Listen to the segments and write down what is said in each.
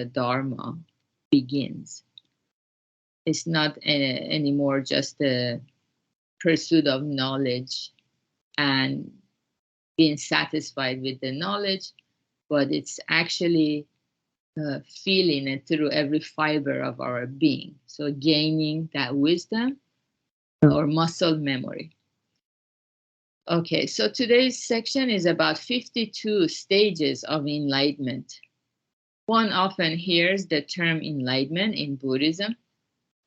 Dharma begins. It's not anymore just the pursuit of knowledge and being satisfied with the knowledge, but it's actually feeling it through every fiber of our being. So gaining that wisdom or muscle memory. Okay, so today's section is about 52 stages of enlightenment. One often hears the term enlightenment in Buddhism.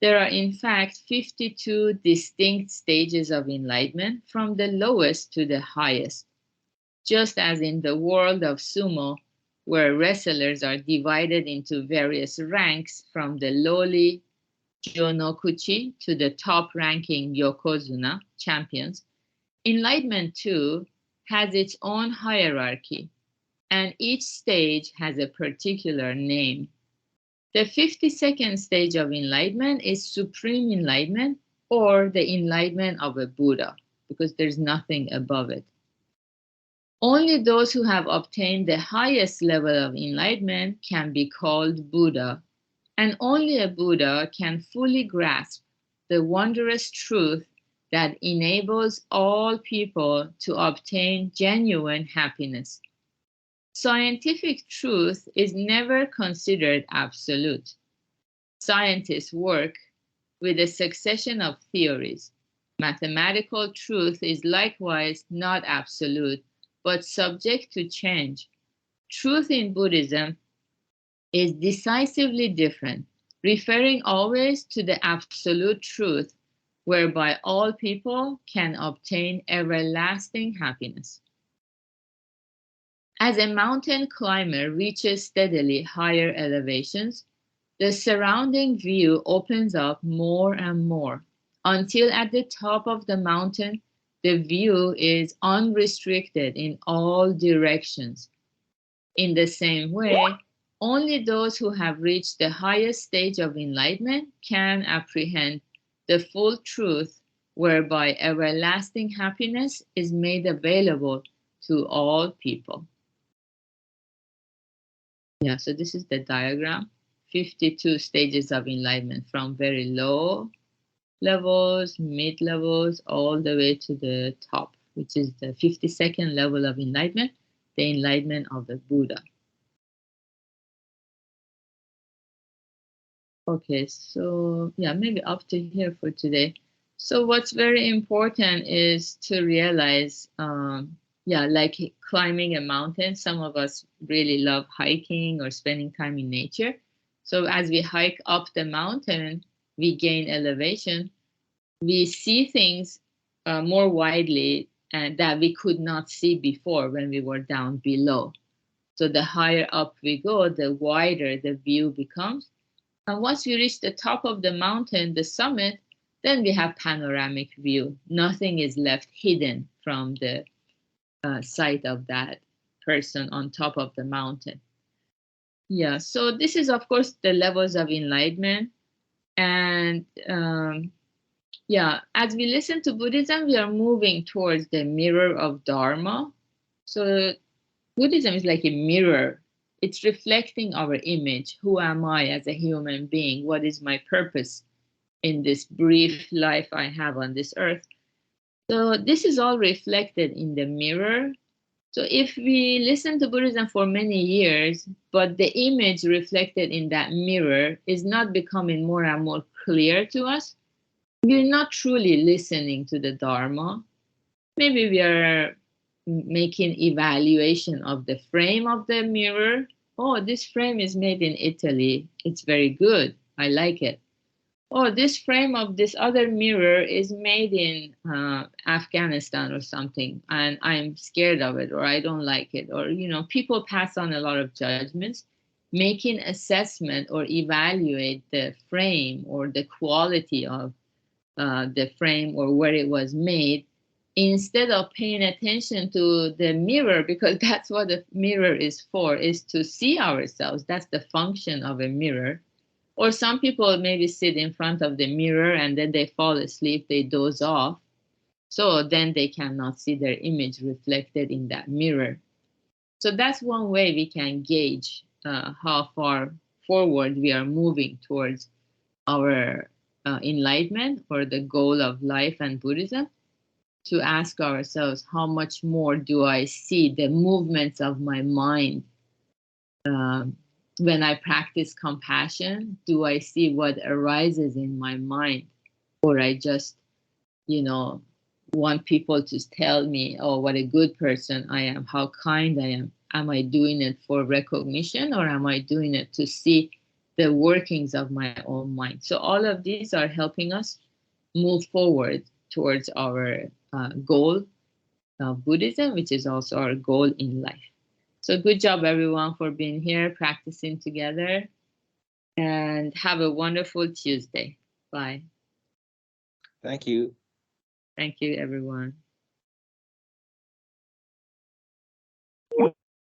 There are in fact 52 distinct stages of enlightenment from the lowest to the highest. Just as in the world of sumo, where wrestlers are divided into various ranks from the lowly Jonokuchi to the top-ranking Yokozuna champions, enlightenment too has its own hierarchy, and each stage has a particular name. The 52nd stage of enlightenment is supreme enlightenment, or the enlightenment of a Buddha, because there's nothing above it. Only those who have obtained the highest level of enlightenment can be called Buddha, and only a Buddha can fully grasp the wondrous truth that enables all people to obtain genuine happiness. Scientific truth is never considered absolute. Scientists work with a succession of theories. Mathematical truth is likewise not absolute, but subject to change. Truth in Buddhism is decisively different, referring always to the absolute truth, whereby all people can obtain everlasting happiness. As a mountain climber reaches steadily higher elevations, the surrounding view opens up more and more, until at the top of the mountain, the view is unrestricted in all directions. In the same way, only those who have reached the highest stage of enlightenment can apprehend the full truth, whereby everlasting happiness is made available to all people. Yeah, so this is the diagram. 52 stages of enlightenment, from very low levels, mid levels, all the way to the top, which is the 52nd level of enlightenment, the enlightenment of the Buddha. Okay, so yeah, maybe up to here for today. So what's very important is to realize, like climbing a mountain, some of us really love hiking or spending time in nature. So as we hike up the mountain, we gain elevation. We see things more widely and that we could not see before when we were down below. So the higher up we go, the wider the view becomes. And once we reach the top of the mountain, the summit, then we have panoramic view. Nothing is left hidden from the sight of that person on top of the mountain. Yeah, so this is, of course, the levels of enlightenment. And as we listen to Buddhism, we are moving towards the mirror of Dharma. So Buddhism is like a mirror. It's reflecting our image. Who am I as a human being? What is my purpose in this brief life I have on this earth? So this is all reflected in the mirror. So if we listen to Buddhism for many years, but the image reflected in that mirror is not becoming more and more clear to us, we're not truly listening to the Dharma. Maybe we are making evaluation of the frame of the mirror. Oh, this frame is made in Italy. It's very good. I like it. Oh, this frame of this other mirror is made in Afghanistan or something, and I'm scared of it, or I don't like it. Or, people pass on a lot of judgments, making assessment or evaluate the frame or the quality of the frame or where it was made, instead of paying attention to the mirror, because that's what the mirror is for, is to see ourselves. That's the function of a mirror. Or some people maybe sit in front of the mirror and then they fall asleep, they doze off. So then they cannot see their image reflected in that mirror. So that's one way we can gauge how far forward, we are moving towards our enlightenment or the goal of life and Buddhism, to ask ourselves, how much more do I see the movements of my mind? When I practice compassion, do I see what arises in my mind? Or I just, want people to tell me, oh, what a good person I am, how kind I am. Am I doing it for recognition, or am I doing it to see the workings of my own mind? So all of these are helping us move forward towards our goal of Buddhism, which is also our goal in life. So good job, everyone, for being here, practicing together, and have a wonderful Tuesday. Bye. Thank you. Thank you, everyone.